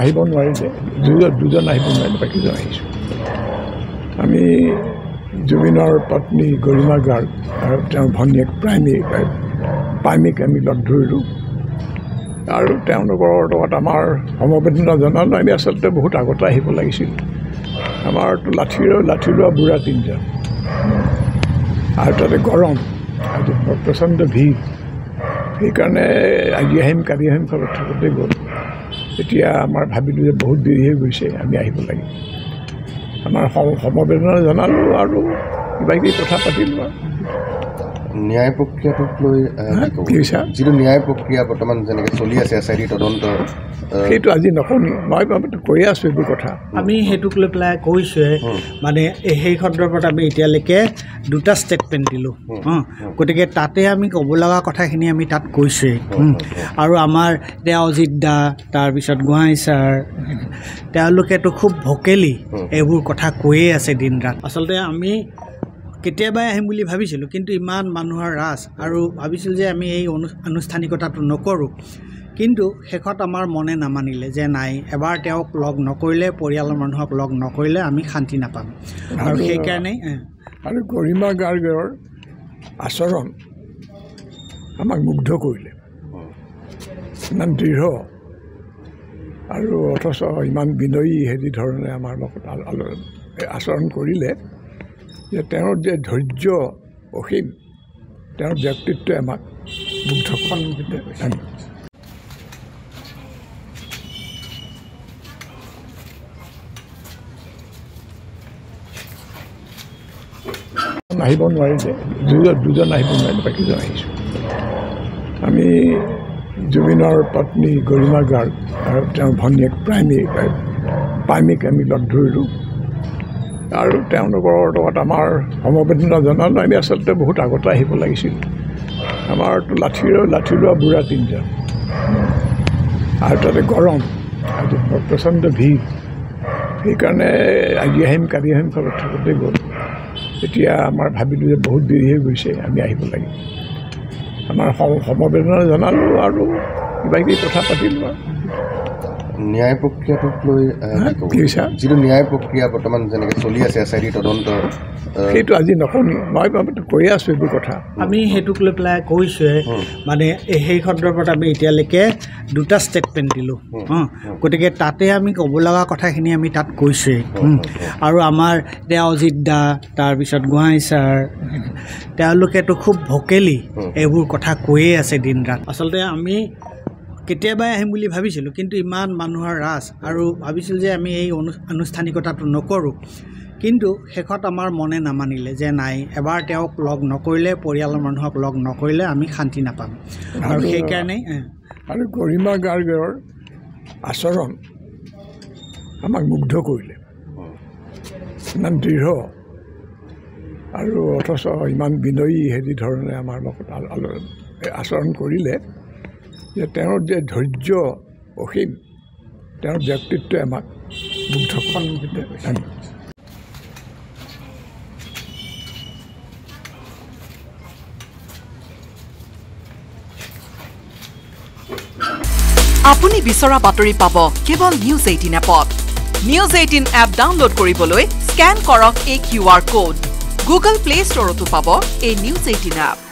আহিব নোৱাৰিলে দুজন আহিব নোৱাৰিলে বাকীজন আহিছোঁ আমি জুবিনৰ পত্নী গৰিমা গাৰ্গ আৰু তেওঁৰ ভনীয়েক প্ৰাইমিক আমি লগ ধৰিলোঁ আৰু তেওঁলোকৰ লগত আমাৰ সমবেদনা জনালোঁ আমি আচলতে বহুত আগতে আহিব লাগিছিল আমাৰতো লাঠি লোৱা বুঢ়া তিনিজন আৰু তাতে গৰম আজি প্ৰচণ্ড ভিৰ সেইকাৰণে আজি আহিম কালি আহিম ঘৰত থাকোঁতে গ'ল এতিয়া আমাৰ ভাবিলোঁ যে বহুত দেৰি হৈ গৈছে আমি আহিব লাগিব আমাৰ সমবেদনা জনালোঁ আৰু কিবা কিবি কথা পাতিলোঁ আৰু ন্যায় প্ৰক্ৰিয়াটোক লৈ যিটো ন্যায় প্ৰক্ৰিয়া বৰ্তমান যেনেকৈ চলি আছে SIT তদন্তৰ সেইটো আজি নকওঁ মই কৈ আছোঁ এইবোৰ কথা আমি সেইটোক লৈ পেলাই কৈছোঁৱে মানে সেই সন্দৰ্ভত আমি এতিয়ালৈকে দুটা ষ্টেটমেণ্ট দিলোঁ গতিকে তাতে আমি ক'ব লগা কথাখিনি আমি তাত কৈছোঁৱে আৰু আমাৰ এতিয়া অজিত দা তাৰপিছত গোহাঁই ছাৰ তেওঁলোকেতো খুব ভকেলি এইবোৰ কথা কৈয়ে আছে দিন ৰাত আচলতে আমি কেতিয়াবাই আহিম বুলি ভাবিছিলোঁ কিন্তু ইমান মানুহৰ ৰাছ আৰু ভাবিছিলোঁ যে আমি এই আনুষ্ঠানিকতাটো নকৰোঁ কিন্তু শেষত আমাৰ মনে নামানিলে যে নাই এবাৰ তেওঁক লগ নকৰিলে পৰিয়ালৰ মানুহক লগ নকৰিলে আমি শান্তি নাপাম আৰু সেইকাৰণে আৰু গৰিমা গাৰ্গৰ আচৰণ আমাক মুগ্ধ কৰিলে ইমান দৃঢ় আৰু অথচ ইমান বিনয়ী ধৰণে আমাৰ লগত আচৰণ কৰিলে যে তেওঁৰ যে ধৈৰ্য অসীম তেওঁৰ ব্যক্তিত্বই আমাক মুগ্ধ আহিব নোৱাৰিলে দুজন আহিব নোৱাৰিলে বাকীজন আহিছোঁ আমি জুবিনৰ পত্নী গৰিমা গাৰ্গ আৰু তেওঁৰ ভনীয়েক প্ৰাইমিক আমি লগ ধৰিলোঁ আৰু তেওঁলোকৰ লগত আমাৰ সমবেদনা জনালোঁ আমি আচলতে বহুত আগতে আহিব লাগিছিল আমাৰতো লাঠি লোৱা বুঢ়া তিনিজন আৰু তাতে গৰম আজি প্ৰচণ্ড ভিৰ সেইকাৰণে আজি আহিম কালি আহিম ঘৰত থাকোঁতে গ'ল এতিয়া আমাৰ ভাবিলোঁ যে বহুত দেৰি হৈ গৈছে আমি আহিব লাগিব আমাৰ সমবেদনা জনালোঁ আৰু কিবা কিবি কথা পাতিলোঁ আৰু ন্যায় প্ৰক্ৰিয়াটোক লৈ যিটো ন্যায় প্ৰক্ৰিয়া বৰ্তমান যেনেকৈ চলি আছে SIT তদন্তৰ সেইটো আজি নকওঁ মই কৈ আছোঁ এইবোৰ কথা আমি সেইটোক লৈ পেলাই কৈছোঁৱে মানে সেই সন্দৰ্ভত আমি এতিয়ালৈকে দুটা ষ্টেটমেণ্ট দিলোঁ গতিকে তাতে আমি ক'ব লগা কথাখিনি আমি তাত কৈছোঁৱে আৰু আমাৰ এতিয়া অজিত দা তাৰপিছত গোহাঁই ছাৰ তেওঁলোকেতো খুব ভকেলি এইবোৰ কথা কৈয়ে আছে দিন ৰাত আচলতে আমি কেতিয়াবাই আহিম বুলি ভাবিছিলোঁ কিন্তু ইমান মানুহৰ ৰাছ আৰু ভাবিছিলোঁ যে আমি এই আনুষ্ঠানিকতাটো নকৰোঁ কিন্তু শেষত আমাৰ মনে নামানিলে যে নাই এবাৰ তেওঁক লগ নকৰিলে পৰিয়ালৰ মানুহক লগ নকৰিলে আমি শান্তি নাপাম আৰু সেইকাৰণে আৰু গৰিমা গাৰ্গৰ আচৰণ আমাক মুগ্ধ কৰিলে ইমান দৃঢ় আৰু অথচ ইমান বিনয়ী ধৰণে আমাৰ লগত আচৰণ কৰিলে যে তেওঁৰ যে ধৈৰ্য অসীম তেওঁৰ ব্যক্তিত্বই আমাক মুগ্ধ আপুনি বিচৰা বাতৰি পাব কেৱল নিউজ 18 এপত নিউজ 18 এপ ডাউনলোড কৰিবলৈ স্ক্যান কৰক এই QR কোড গুগল প্লে ষ্টৰতো পাব এই নিউজ 18 এপ